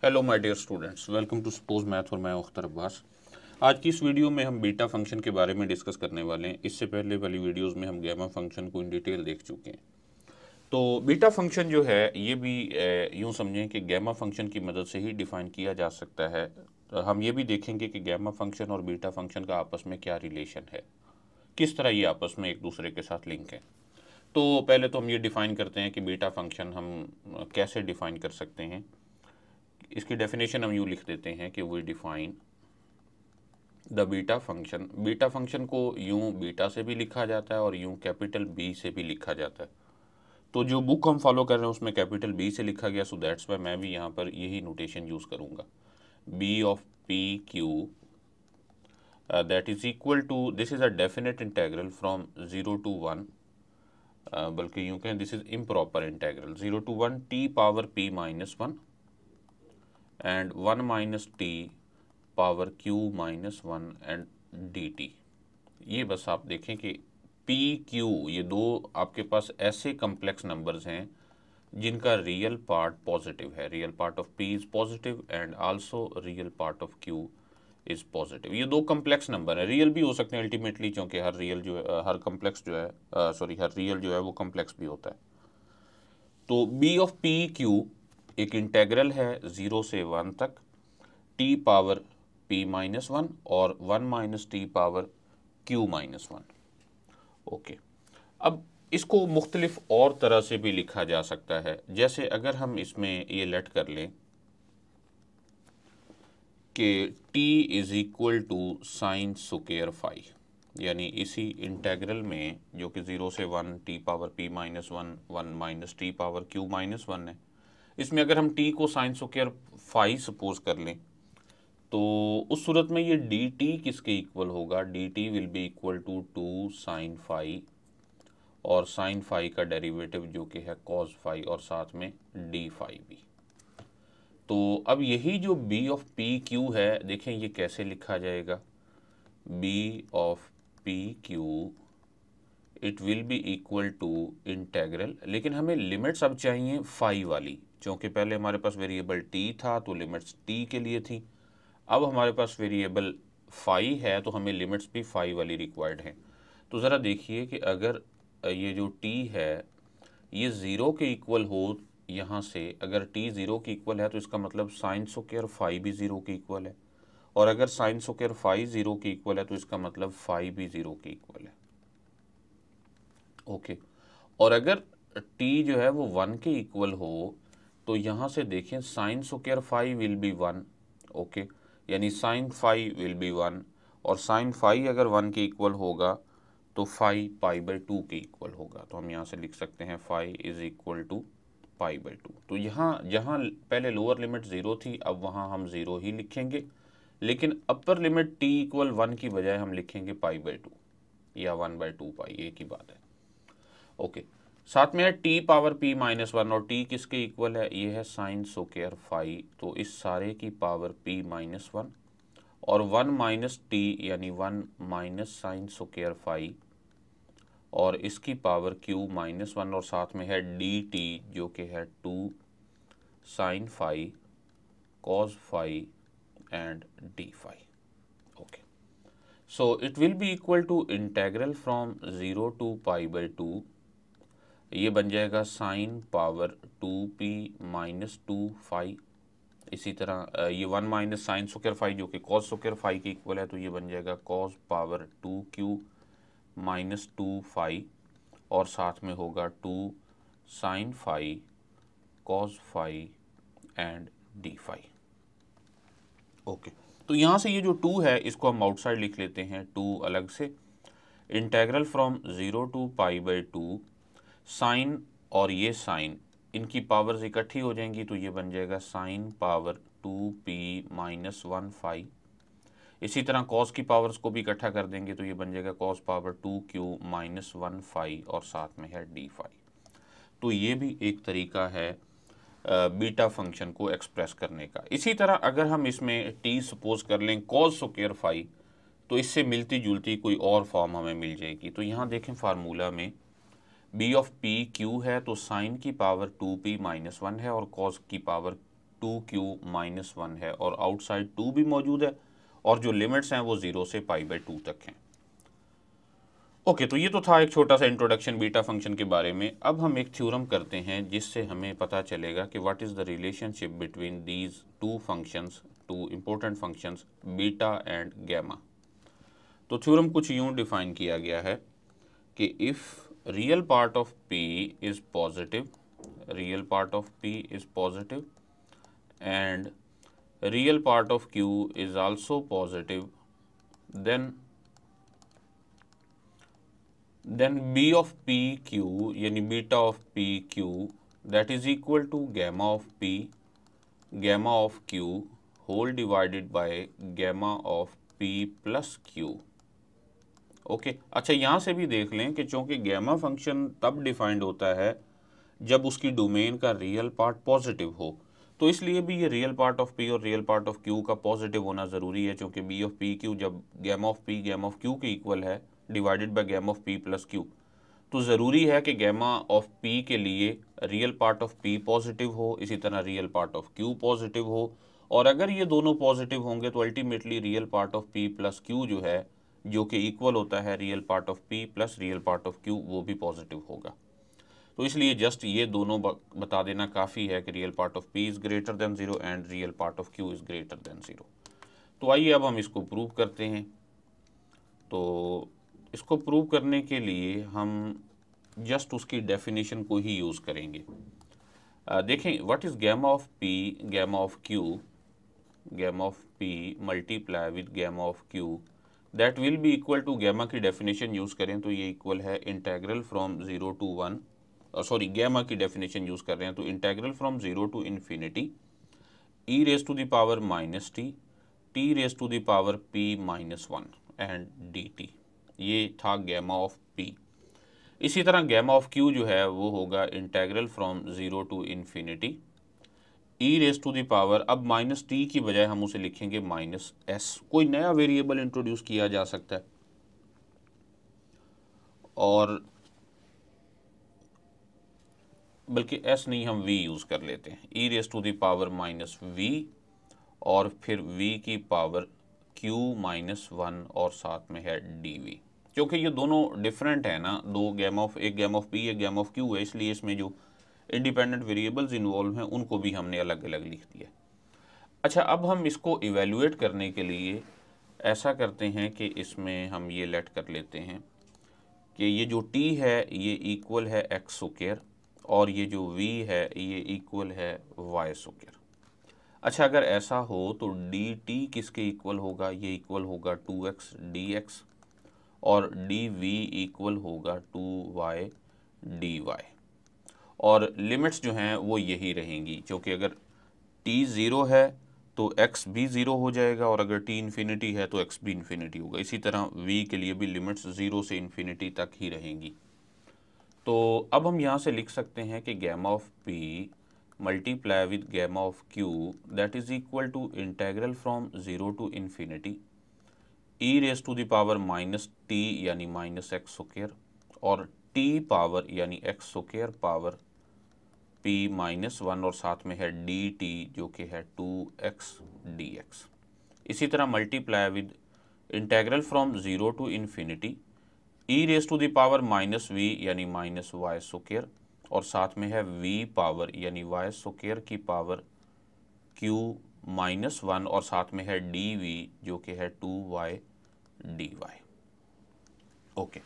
Hello my dear students, welcome to suppose math और मैं अख्तर अब्बास। आज की इस वीडियो में हम बीटा फंक्शन के बारे में डिस्कस करने वाले हैं। इससे पहले वाली वीडियोस में हम गैमा फंक्शन को इन डिटेल देख चुके हैं। तो बीटा फंक्शन जो है ये भी यूँ समझें कि गैमा फंक्शन की मदद से ही डिफ़ाइन किया जा सकता है। तो हम ये भी देखेंगे कि गैमा फंक्शन और बीटा फंक्शन का आपस में क्या रिलेशन है, किस तरह ये आपस में एक दूसरे के साथ लिंक है। तो पहले तो हम ये डिफ़ाइन करते हैं कि बीटा फंक्शन हम कैसे डिफ़ाइन कर सकते हैं। इसकी डेफिनेशन हम यूँ लिख देते हैं कि we define the beta function. Beta function को यूँ बीटा से भी लिखा जाता है और यूँ कैपिटल बी से भी लिखा जाता है। तो जो बुक हम फॉलो कर रहे हैं उसमें कैपिटल बी से लिखा गया, सो दैट्स वाई मैं भी यहाँ पर यही नोटेशन यूज़ करूँगा। B of P Q that is equal to, this is a definite integral from 0 to 1, बल्कि यूँ कहें this is improper integral 0 to 1 T power P minus 1 and 1 minus T power Q minus 1 and D T. ये बस आप देखें कि P Q ये दो आपके पास ऐसे कम्प्लेक्स नंबर्स हैं जिनका रियल पार्ट पॉजिटिव है। Real part of P is positive and also real part of Q is positive. ये दो कम्प्लेक्स नंबर है, रियल भी हो सकते हैं अल्टीमेटली, क्योंकि हर रियल जो है हर कम्प्लेक्स जो है हर रियल जो है वो कम्प्लेक्स भी होता है। तो बी ऑफ पी क्यू एक इंटेग्रल है 0 से 1 तक टी पावर पी माइनस 1 और 1 minus T power Q minus 1। Okay, अब इसको मुख्तलिफ और तरह से भी लिखा जा सकता है। जैसे अगर हम इसमें ये लेट कर लें कि t is equal to sine square phi, यानी इसी इंटेग्रल में जो कि 0 से 1 T power P minus 1 1 minus T power Q minus 1 है, इसमें अगर हम t को साइन स्क्वायर फाई सपोज कर लें तो उस सूरत में ये डी टी किसके इक्वल होगा? D T will be equal to 2 sine phi और साइन फाई का डेरिवेटिव जो कि है कॉस फाई और साथ में डी फाई भी। तो अब यही जो बी ऑफ पी क्यू है, देखें ये कैसे लिखा जाएगा। B of P Q it will be equal to integral, लेकिन हमें लिमिट्स अब चाहिए फाई वाली, क्योंकि पहले हमारे पास वेरिएबल टी था तो लिमिट्स टी के लिए थी। अब हमारे पास वेरिएबल फाई है तो हमें लिमिट्स भी फाई वाली रिक्वायर्ड हैं। तो ज़रा देखिए कि अगर ये जो टी है ये ज़ीरो के इक्वल हो, यहाँ से अगर टी ज़ीरो के इक्वल है तो इसका मतलब साइन स्क्वायर फाई भी ज़ीरो के इक्वल है, और अगर साइन स्क्वायर फाई ज़ीरो के इक्वल है तो इसका मतलब फाई भी ज़ीरो के इक्वल है। ओके, और अगर टी जो है वो 1 के इक्वल हो तो यहाँ से देखें sine square phi will be 1। Okay, यानी साइन फाई विल बी 1, और साइन फाई अगर 1 के इक्वल होगा तो फाई पाई बाई 2 के इक्वल होगा। तो हम यहाँ से लिख सकते हैं phi is equal to pi by 2। तो यहाँ जहाँ पहले लोअर लिमिट 0 थी अब वहाँ हम 0 ही लिखेंगे, लेकिन अपर लिमिट t इक्वल 1 की बजाय हम लिखेंगे पाई बाई 2 या 1/2 पाई, एक ही बात है। ओके, साथ में है टी पावर पी माइनस 1, और टी किसके इक्वल है? ये है साइन स्क्वायर फाई, तो इस सारे की पावर पी माइनस 1 और 1 माइनस टी यानी 1 माइनस साइन स्क्वायर फाई और इसकी पावर क्यू माइनस 1, और साथ में है डी टी जो कि है 2 sine phi cos phi and d phi. Okay, so it will be equal to integral from 0 to pi by 2, ये बन जाएगा sign power 2p minus 2 phi. इसी तरह ये 1 माइनस साइन स्क्वायर फाई जो कि कॉस स्क्वायर फाई के equal है, तो ये बन जाएगा cos power 2q minus 2 phi, और साथ में होगा 2 sine phi cos phi and d phi. Okay, तो यहाँ से ये जो 2 है इसको हम आउटसाइड लिख लेते हैं, 2 अलग से। Integral from 0 to pi by 2 sine और ये साइन इनकी पावर्स इकट्ठी हो जाएंगी, तो ये बन जाएगा sign power 2p minus 1 phi. इसी तरह कॉस की पावर्स को भी इकट्ठा कर देंगे तो ये बन जाएगा cos power 2q minus 1 phi और साथ में है डी फाई। तो ये भी एक तरीका है बीटा फंक्शन को एक्सप्रेस करने का। इसी तरह अगर हम इसमें t सपोज कर लें कॉस स्क्वायर फाई, तो इससे मिलती जुलती कोई और फॉर्म हमें मिल जाएगी। तो यहाँ देखें फार्मूला में बी ऑफ पी क्यू है तो साइन की पावर 2p माइनस 1 है और कॉस की पावर 2q-1 है और आउटसाइड 2 भी मौजूद है और जो लिमिट्स हैं वो 0 से π/2 तक हैं। ओके, तो ये तो था एक छोटा सा इंट्रोडक्शन बीटा फंक्शन के बारे में। अब हम एक थ्योरम करते हैं जिससे हमें पता चलेगा कि what is the relationship between these two functions, two important functions beta and gamma. तो थ्योरम कुछ यूँ डिफाइन किया गया है कि if real part of p is positive, real part of p is positive and real part of q is also positive, then b of p q यानी beta of p q that is equal to gamma of p gamma of q whole divided by gamma of p plus q। Okay, अच्छा यहाँ से भी देख लें कि चूँकि gamma function तब डिफाइंड होता है जब उसकी डोमेन का रियल पार्ट पॉजिटिव हो, तो इसलिए भी ये रियल पार्ट ऑफ p और रियल पार्ट ऑफ q का पॉजिटिव होना ज़रूरी है, क्योंकि b ऑफ p q जब gamma of p gamma of q के इक्वल है divided by gamma of p plus q, तो ज़रूरी है कि गैमा ऑफ p के लिए real part of p positive हो, इसी तरह real part of q positive हो, और अगर ये दोनों पॉजिटिव होंगे तो ultimately real part of p plus q जो है, जो कि इक्वल होता है real part of p plus real part of q, वो भी पॉजिटिव होगा। तो इसलिए जस्ट ये दोनों बता देना काफ़ी है कि real part of p is greater than 0 and real part of q is greater than 0। तो आइए अब हम इसको प्रूव करते हैं। तो इसको प्रूव करने के लिए हम जस्ट उसकी डेफिनेशन को ही यूज़ करेंगे। देखें, what is gamma of p gamma of q, gamma of p multiply with gamma of q that will be equal to, gamma की डेफिनेशन यूज़ करें तो ये इक्वल है integral from 0 to 1, sorry gamma की definition use कर रहे हैं तो integral from 0 to infinity e raise to the power minus t, t raise to the power p minus 1 and dt। ये था गैमा ऑफ p। इसी तरह गैमा ऑफ q जो है वो होगा integral from 0 to infinity e raise to the power, अब minus t की बजाय हम उसे लिखेंगे माइनस s, कोई नया वेरिएबल इंट्रोड्यूस किया जा सकता है, और बल्कि s नहीं, हम v यूज़ कर लेते हैं, e raise to the power minus v और फिर v की पावर q माइनस 1 और साथ में है dv। क्योंकि ये दोनों डिफरेंट है ना, दो गैमा ऑफ, एक गैमा ऑफ p एक गैमा ऑफ q है, इसलिए इसमें जो इंडिपेंडेंट वेरिएबल्स इन्वॉल्व हैं उनको भी हमने अलग अलग लिख दिया। अच्छा, अब हम इसको इवेल्युएट करने के लिए ऐसा करते हैं कि इसमें हम ये लेट कर लेते हैं कि ये जो t है ये इक्वल है x स्क्वायर और ये जो v है ये इक्वल है y स्क्वायर। अच्छा, अगर ऐसा हो तो dt किसके इक्वल होगा, ये इक्वल होगा 2x dx और dv इक्वल होगा 2y dy, और लिमिट्स जो हैं वो यही रहेंगी, क्योंकि अगर t 0 है तो x भी 0 हो जाएगा और अगर t इन्फिनिटी है तो x भी इन्फिनिटी होगा। इसी तरह v के लिए भी लिमिट्स 0 से इन्फिनिटी तक ही रहेंगी। तो अब हम यहाँ से लिख सकते हैं कि gamma of p multiply with gamma of q that is equal to integral from 0 to infinity e raise to the power minus t यानी माइनस एक्स स्क्वायर और t पावर यानी x square power p minus 1 और साथ में है dt जो कि है 2x dx। इसी तरह multiply with integral from 0 to infinity e raise to the power minus v यानी माइनस y स्क्वायर और साथ में है v पावर यानी y स्क्वायर की पावर q माइनस 1 और साथ में है dv जो कि है 2y dy। ओके,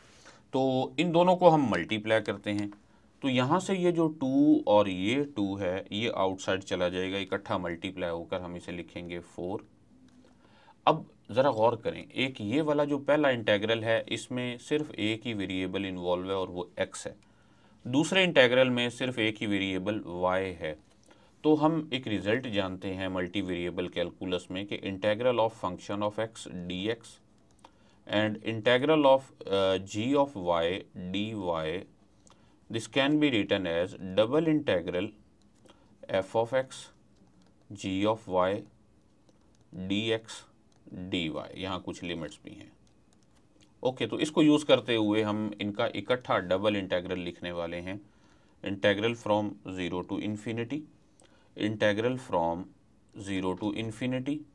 तो इन दोनों को हम मल्टीप्लाई करते हैं तो यहाँ से ये जो 2 और ये 2 है ये आउटसाइड चला जाएगा, इकट्ठा मल्टीप्लाई होकर हम इसे लिखेंगे 4। अब ज़रा गौर करें, एक ये वाला जो पहला इंटेग्रल है इसमें सिर्फ एक ही वेरिएबल इन्वॉल्व है और वो x है, दूसरे इंटेग्रल में सिर्फ एक ही वेरिएबल y है। तो हम एक रिजल्ट जानते हैं मल्टी वेरिएबल कैलकुलस में कि integral of function of x dx and integral of g of y dy, this can be written as double integral f of x g of y dx dy। यहाँ कुछ limits भी हैं। Okay, तो इसको use करते हुए हम इनका इकट्ठा डबल इंटेग्रल लिखने वाले हैं। Integral from 0 to infinity, integral from 0 to infinity,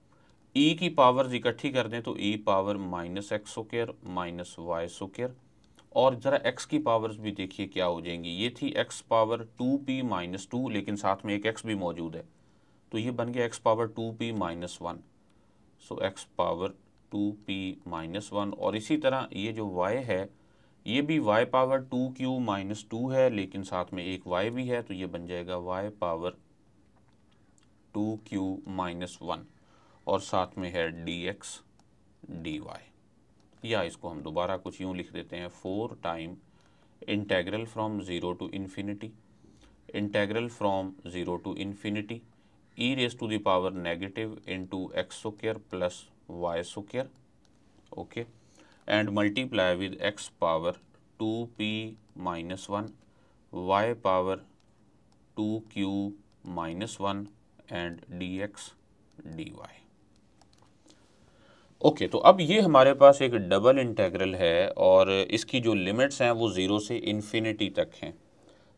e की पावर्स इकट्ठी कर दें तो e power minus x square minus y square, और ज़रा x की पावर्स भी देखिए क्या हो जाएंगी। ये थी x पावर 2p-2, लेकिन साथ में एक x भी मौजूद है, तो ये बन गया x पावर 2p-1, सो x पावर 2p-1। और इसी तरह ये जो y है ये भी y पावर 2q-2 है, लेकिन साथ में एक y भी है, तो ये बन जाएगा y पावर 2q-1, और साथ में है dx dy। या इसको हम दोबारा कुछ यूँ लिख देते हैं, 4 time integral from 0 to infinity, integral from 0 to infinity e raise to the power negative into x square plus y square, okay, and multiply with x power 2p-1, y power 2q-1 and dx dy। Okay, तो अब ये हमारे पास एक double integral है और इसकी जो limits हैं वो 0 से इन्फिनिटी तक हैं।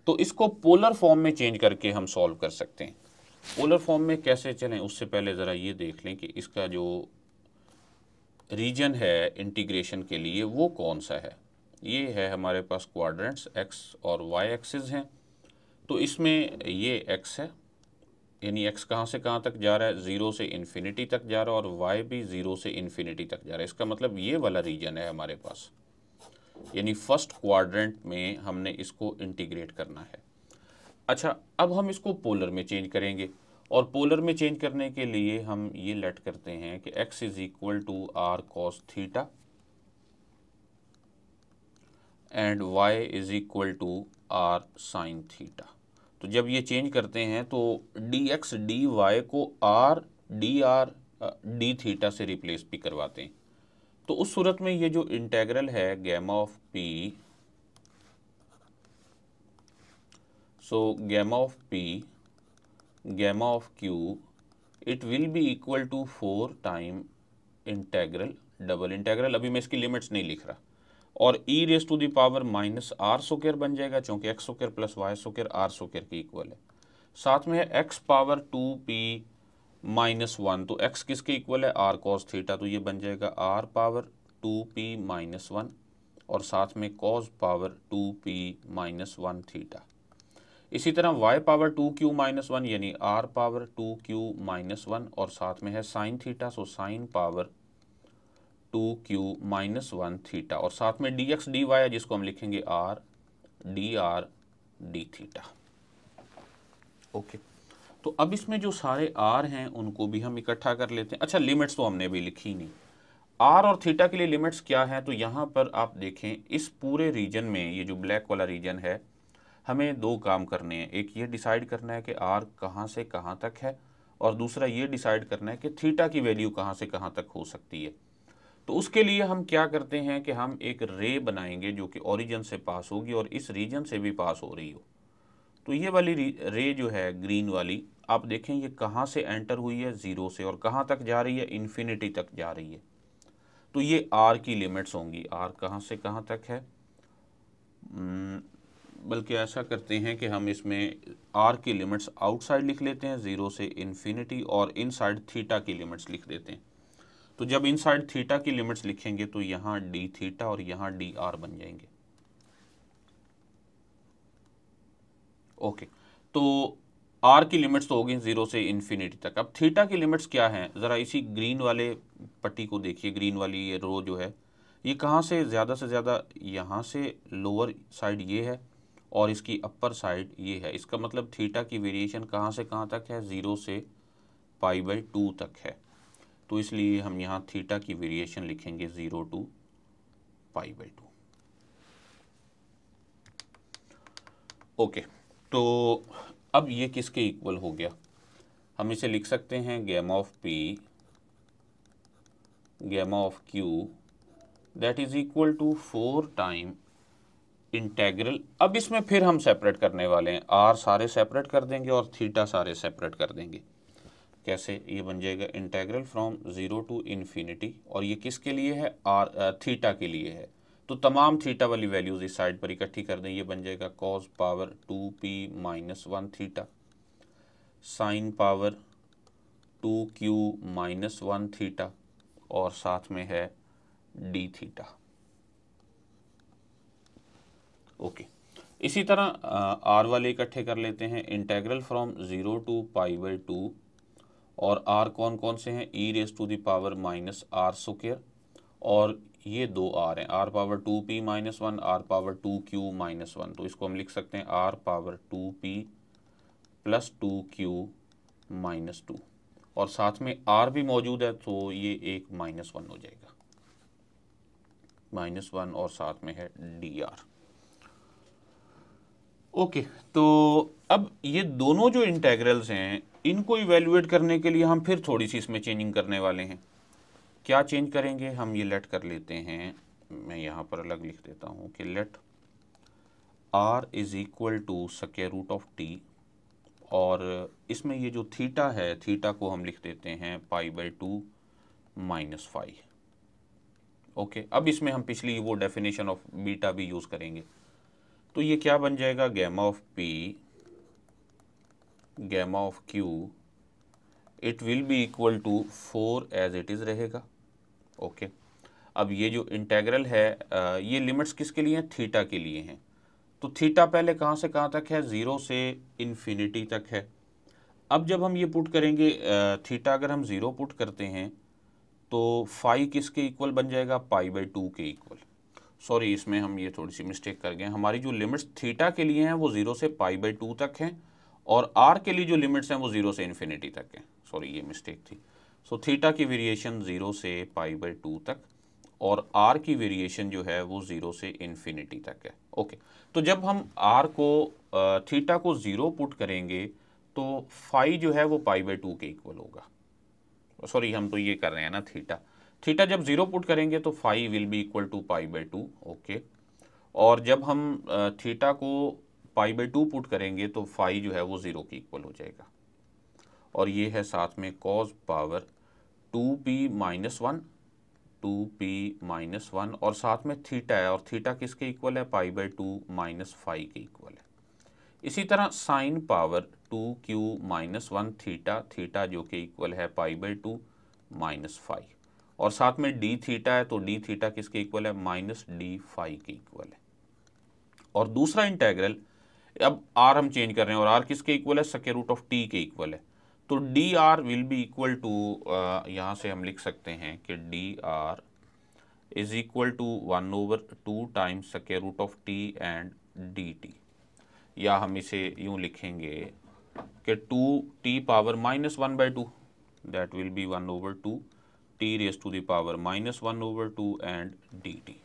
तो इसको पोलर फॉर्म में चेंज करके हम सॉल्व कर सकते हैं। पोलर फॉर्म में कैसे चलें उससे पहले ज़रा ये देख लें कि इसका जो रीजन है इंटीग्रेशन के लिए वो कौन सा है। ये है हमारे पास क्वाड्रेंट्स x और y एक्सिस हैं, तो इसमें ये x है, यानी x कहाँ से कहाँ तक जा रहा है, 0 से इन्फिनिटी तक जा रहा है, और y भी 0 से इन्फिनिटी तक जा रहा है। इसका मतलब ये वाला रीजन है हमारे पास, यानी फर्स्ट क्वाड्रेंट में हमने इसको इंटीग्रेट करना है। अच्छा, अब हम इसको पोलर में चेंज करेंगे, और पोलर में चेंज करने के लिए हम ये लेट करते हैं कि x is equal to r cos theta and y is equal to r sine theta. तो जब ये चेंज करते हैं तो dx dy को r dr d थीटा से रिप्लेस भी करवाते हैं। तो उस सूरत में ये जो इंटेग्रल है gamma of p, so gamma of p gamma of q, it will be equal to 4 time integral double integral, अभी मैं इसकी लिमिट्स नहीं लिख रहा, और e raise to the power minus r square बन जाएगा, चूंकि x square plus y square r square के इक्वल है। साथ में है एक्स पावर 2p-1, तो एक्स किसके इक्वल है, आर कॉस थीटा, तो ये बन जाएगा आर पावर 2p-1, और साथ में कॉस पावर 2p-1 थीटा। इसी तरह y पावर 2q-1 यानी r पावर 2q-1, और साथ में है sine theta, so sine power 2q-1 theta, और साथ में dx dy है जिसको हम लिखेंगे r dr d theta. Okay, तो अब इसमें जो सारे r हैं उनको भी हम इकट्ठा कर लेते हैं। अच्छा, लिमिट्स तो हमने भी लिखी नहीं, r और थीटा के लिए लिमिट्स क्या हैं, तो यहाँ पर आप देखें इस पूरे रीजन में, ये जो ब्लैक वाला रीजन है, हमें दो काम करने हैं। एक ये डिसाइड करना है कि r कहाँ से कहाँ तक है, और दूसरा ये डिसाइड करना है कि थीटा की वैल्यू कहाँ से कहाँ तक हो सकती है। तो उसके लिए हम क्या करते हैं कि हम एक रे बनाएंगे जो कि ओरिजिन से पास होगी और इस रीजन से भी पास हो रही हो। तो ये वाली रे जो है ग्रीन वाली, आप देखें ये कहाँ से एंटर हुई है, 0 से, और कहाँ तक जा रही है, इन्फिनिटी तक जा रही है। तो ये r की लिमिट्स होंगी, r कहाँ से कहाँ तक है, बल्कि ऐसा करते हैं कि हम इसमें r की लिमिट्स आउटसाइड लिख लेते हैं 0 से इन्फिनिटी, और इनसाइड थीटा की लिमिट्स लिख देते हैं। तो जब इनसाइड थीटा की लिमिट्स लिखेंगे तो यहाँ डी थीटा और यहाँ डी आर बन जाएंगे। ओके, तो आर की लिमिट्स तो होगी 0 से इन्फिनिटी तक। अब थीटा की लिमिट्स क्या हैं, ज़रा इसी ग्रीन वाले पट्टी को देखिए, ग्रीन वाली ये रो जो है, ये कहाँ से ज़्यादा यहाँ से लोअर साइड ये है, और इसकी अपर साइड ये है। इसका मतलब थीटा की वेरिएशन कहाँ से कहाँ तक है, 0 से π/2 तक है। तो इसलिए हम यहाँ थीटा की वेरिएशन लिखेंगे 0 टू π/2। ओके, तो अब ये किसके इक्वल हो गया, हम इसे लिख सकते हैं gamma of p gamma of q that is equal to 4 time integral. अब इसमें फिर हम सेपरेट करने वाले हैं, r सारे सेपरेट कर देंगे और थीटा सारे सेपरेट कर देंगे। कैसे, ये बन जाएगा इंटेग्रल फ्रॉम 0 टू इन्फिनिटी, और ये किसके लिए है, थीटा के लिए है। तो तमाम थीटा वाली वैल्यूज इस साइड पर इकट्ठी कर दें, ये बन जाएगा cos power 2p-1 theta, sine power 2q minus 1 theta और साथ में है d थीटा। ओके, इसी तरह r वाले इकट्ठे कर लेते हैं। Integral from 0 to pi by 2 और r कौन कौन से हैं, e raise to the power minus r square और ये दो r हैं, r power 2p minus 1, r power 2q minus 1। तो इसको हम लिख सकते हैं r power 2p plus 2q minus 2 और साथ में r भी मौजूद है तो ये एक माइनस 1 हो जाएगा, माइनस 1 और साथ में है dr। ओके, तो अब ये दोनों जो इंटेग्रल्स हैं इनको इवेल्युएट करने के लिए हम फिर थोड़ी सी इसमें चेंजिंग करने वाले हैं। क्या चेंज करेंगे, हम ये लेट कर लेते हैं, मैं यहाँ पर अलग लिख देता हूँ कि let r is equal to square root of t और इसमें ये जो थीटा है, थीटा को हम लिख देते हैं पाई बाई 2 माइनस 5। ओके, अब इसमें हम पिछली वो डेफिनेशन ऑफ बीटा भी यूज़ करेंगे। तो ये क्या बन जाएगा, gamma of p gamma of q it will be equal to 4 as it is रहेगा। ओके, अब ये जो इंटेग्रल है ये लिमिट्स किसके लिए हैं, थीटा के लिए हैं। तो थीटा पहले कहाँ से कहाँ तक है, 0 से इन्फिनिटी तक है। अब जब हम ये पुट करेंगे थीटा अगर हम 0 पुट करते हैं तो फाई किसके इक्वल बन जाएगा, पाई बाई 2 के इक्वल। सॉरी, इसमें हम ये थोड़ी सी मिस्टेक कर गए, हमारी जो लिमिट्स थीटा के लिए हैं वो 0 से पाई बाई 2 तक हैं और r के लिए जो लिमिट्स हैं वो 0 से इन्फिनिटी तक हैं। सॉरी, ये मिस्टेक थी। सो थीटा की वेरिएशन 0 से पाई बाई 2 तक और r की वेरिएशन जो है वो 0 से इन्फिनिटी तक है। ओके, तो जब हम r को थीटा को 0 पुट करेंगे तो फाई जो है वो पाई बाई 2 के इक्वल होगा। सॉरी, हम तो ये कर रहे हैं ना, थीटा जब 0 पुट करेंगे तो phi will be equal to pi by 2। Okay, और जब हम थीटा को पाई बाई 2 पुट करेंगे तो फाई जो है वो 0 के इक्वल हो जाएगा। और ये है साथ में cos power 2p minus 1, 2p minus 1 और साथ में थीटा है और थीटा किसके इक्वल है, पाई बाई 2 माइनस 5 के इक्वल है। इसी तरह sine power 2q minus 1 theta, theta जो कि इक्वल है पाई बाई 2 माइनस 5 और साथ में डी थीटा है तो डी थीटा किसके इक्वल है, माइनस डी फाई के इक्वल है। और दूसरा इंटेग्रल, अब r हम चेंज कर रहे हैं और r किसके इक्वल है, स्क्वायर रूट ऑफ t के इक्वल है। तो d r will be equal to, यहाँ से हम लिख सकते हैं कि d r is equal to 1/2 times square root of t and D t, या हम इसे यूँ लिखेंगे कि 2t power minus 1/2 that will be 1/2 t raise to the power minus 1/2 and D t.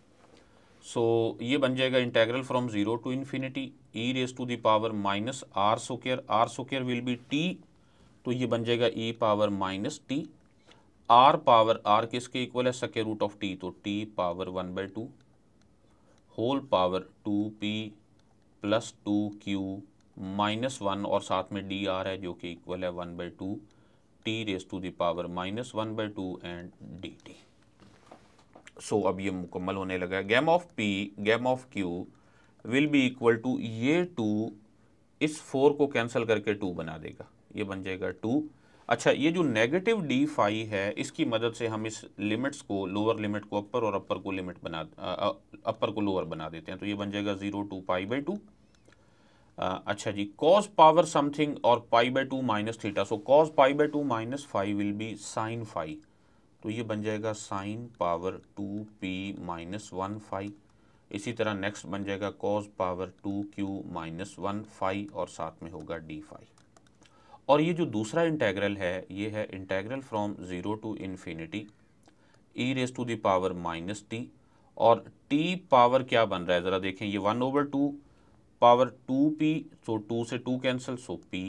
So ये बन जाएगा integral from 0 to infinity e raise to the power minus r square will be t, तो ये बन जाएगा e power minus t। r power r किसके equal है, square root of t, तो t power 1/2 whole power 2p plus 2q minus 1 और साथ में डी आर है जो कि इक्वल है 1/2 t raise to the power minus 1/2 and D t. So अब ये मुकम्मल होने लगा है। Gamma of p gamma of q will be equal to, ये 2 इस 4 को कैंसिल करके 2 बना देगा, ये बन जाएगा 2। अच्छा, ये जो नेगेटिव डी फाई है इसकी मदद से हम इस लिमिट्स को, लोअर लिमिट को अपर और अपर को लिमिट बना अपर को लोअर बना देते हैं, तो ये बन जाएगा 0 टू पाई बाई 2। अच्छा जी, कॉस पावर समथिंग और pi by 2 minus theta, so cos pi by 2 minus 5 will be sine phi, तो ये बन जाएगा sign power 2p minus 1 phi. इसी तरह नेक्स्ट बन जाएगा cos power 2q minus 1 phi और साथ में होगा डी फाई। और ये जो दूसरा इंटेग्रल है ये है integral from 0 to infinity e raise to the power minus t, और t पावर क्या बन रहा है ज़रा देखें, ये 1/2 पावर 2p, सो 2 से 2 कैंसिल, सो p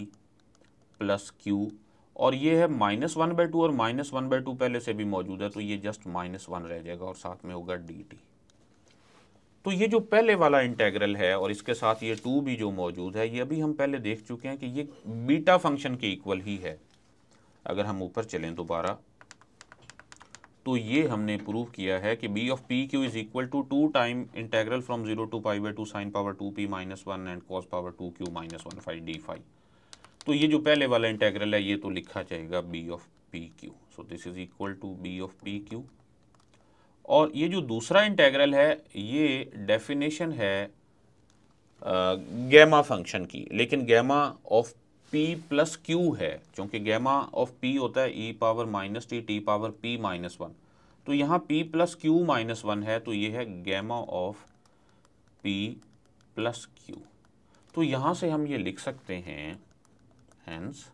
प्लस q, और ये है माइनस 1/2 और माइनस 1/2 पहले से भी मौजूद है तो ये जस्ट माइनस 1 रह जाएगा और साथ में होगा डी टी। तो ये जो पहले वाला इंटेग्रल है और इसके साथ ये 2 भी जो मौजूद है, ये अभी हम पहले देख चुके हैं कि ये बीटा फंक्शन के इक्वल ही है। अगर हम ऊपर चलें दोबारा तो ये हमने प्रूव किया है कि b of P q is equal to 2 time integral from 0 to pi by 2 sine power 2p minus 1 and cos power 2q minus 1 phi d phi. तो ये जो पहले वाला इंटेग्रल है ये तो लिखा जाएगा b of P q. So this is equal to b of P q. और ये जो दूसरा इंटेग्रल है ये डेफिनेशन है गैमा फंक्शन की, लेकिन gamma of p plus q है, क्योंकि गैमा ऑफ p होता है e power minus t t power p minus one. तो यहाँ p plus q minus one है, तो ये है gamma of p plus q. तो यहाँ से हम ये लिख सकते हैं hence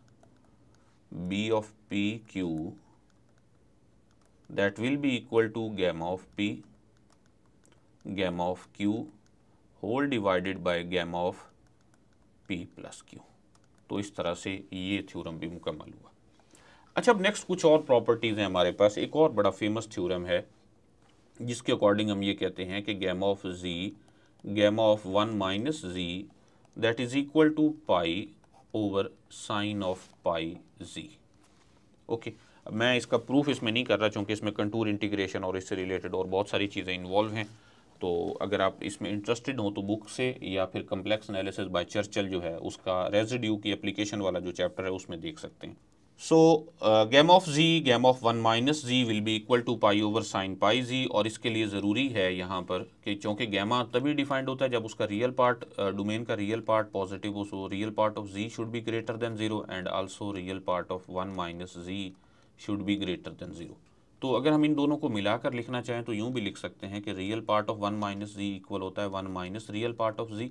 b of p q that will be equal to gamma of p gamma of q whole divided by gamma of p plus q। तो इस तरह से ये थ्योरम भी मुकम्मल हुआ। अच्छा, अब नेक्स्ट कुछ और प्रॉपर्टीज़ हैं हमारे पास। एक और बड़ा फेमस थ्योरम है जिसके अकॉर्डिंग हम ये कहते हैं कि gamma of z gamma of 1 minus z that is equal to pi over sine of pi z। ओके, मैं इसका प्रूफ इसमें नहीं कर रहा क्योंकि इसमें कंटूर इंटीग्रेशन और इससे रिलेटेड और बहुत सारी चीज़ें इन्वॉल्व हैं। तो अगर आप इसमें इंटरेस्टेड हो तो बुक से या फिर कम्प्लेक्स एनालिसिस बाय चर्चिल जो है उसका रेजिड्यू की एप्लीकेशन वाला जो चैप्टर है उसमें देख सकते हैं। So gamma of z gamma of 1 minus z will be equal to pi over sine pi z। और इसके लिए ज़रूरी है यहाँ पर कि चूँकि गैमा तभी डिफाइंड होता है जब उसका रियल पार्ट डोमेन का रियल पार्ट पॉजिटिव हो। So real part of z should be greater than 0 and also real part of 1 minus z should be greater than 0। तो अगर हम इन दोनों को मिलाकर लिखना चाहें तो यूँ भी लिख सकते हैं कि real part of 1 minus z equal होता है 1 minus real part of z,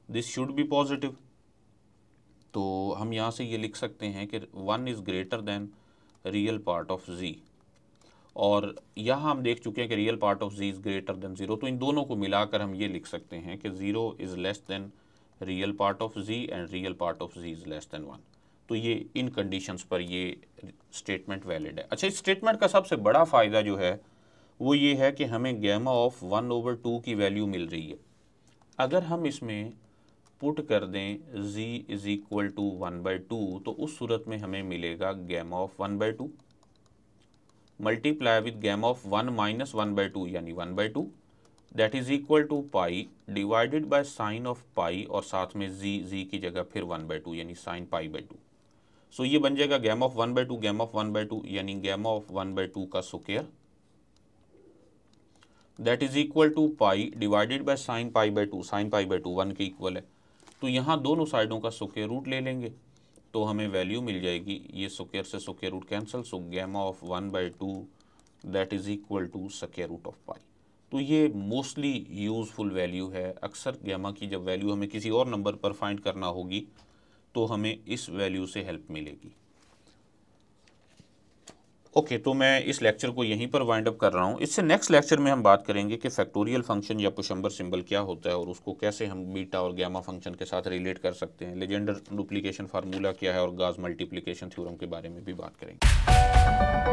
this should be positive. तो हम यहाँ से ये लिख सकते हैं कि 1 is greater than real part of z, और यहाँ हम देख चुके हैं कि real part of z is greater than 0। तो इन दोनों को मिलाकर हम ये लिख सकते हैं कि 0 is less than real part of z and real part of z is less than 1। तो ये इन कंडीशंस पर ये स्टेटमेंट वैलिड है। अच्छा, इस स्टेटमेंट का सबसे बड़ा फ़ायदा जो है वो ये है कि हमें गैमा ऑफ 1/2 की वैल्यू मिल रही है। अगर हम इसमें पुट कर दें z इज़ इक्वल टू 1/2 तो उस सूरत में हमें मिलेगा gamma of 1/2 multiply with gamma of 1 minus 1/2 यानी 1/2 that is equal to pi divided by sine of pi और साथ में z की जगह फिर 1/2 यानी साइन पाई बाई 2। सो ये बन जाएगा गैमा ऑफ 1/2 गैमा ऑफ 1/2 यानी गैमा ऑफ 1/2 का square that is equal to pi divided by sine pi by 2। Sine pi by 2 1 के इक्वल है, तो यहाँ दोनों साइडों का स्क्वायर रूट ले लेंगे तो हमें वैल्यू मिल जाएगी, ये स्क्वायर से square root cancel. So gamma of 1/2 that is equal to square root of pi. तो ये मोस्टली यूज़फुल वैल्यू है। अक्सर गैमा की जब वैल्यू हमें किसी और नंबर पर फाइंड करना होगी तो हमें इस वैल्यू से हेल्प मिलेगी। ओके, तो मैं इस लेक्चर को यहीं पर वाइंड अप कर रहा हूँ। इससे नेक्स्ट लेक्चर में हम बात करेंगे कि फैक्टोरियल फंक्शन या पुशअम्बर सिंबल क्या होता है और उसको कैसे हम बीटा और गैमा फंक्शन के साथ रिलेट कर सकते हैं, लेजेंडर डुप्लीकेशन फार्मूला क्या है और गाउस मल्टीप्लिकेशन थ्योरम के बारे में भी बात करेंगे।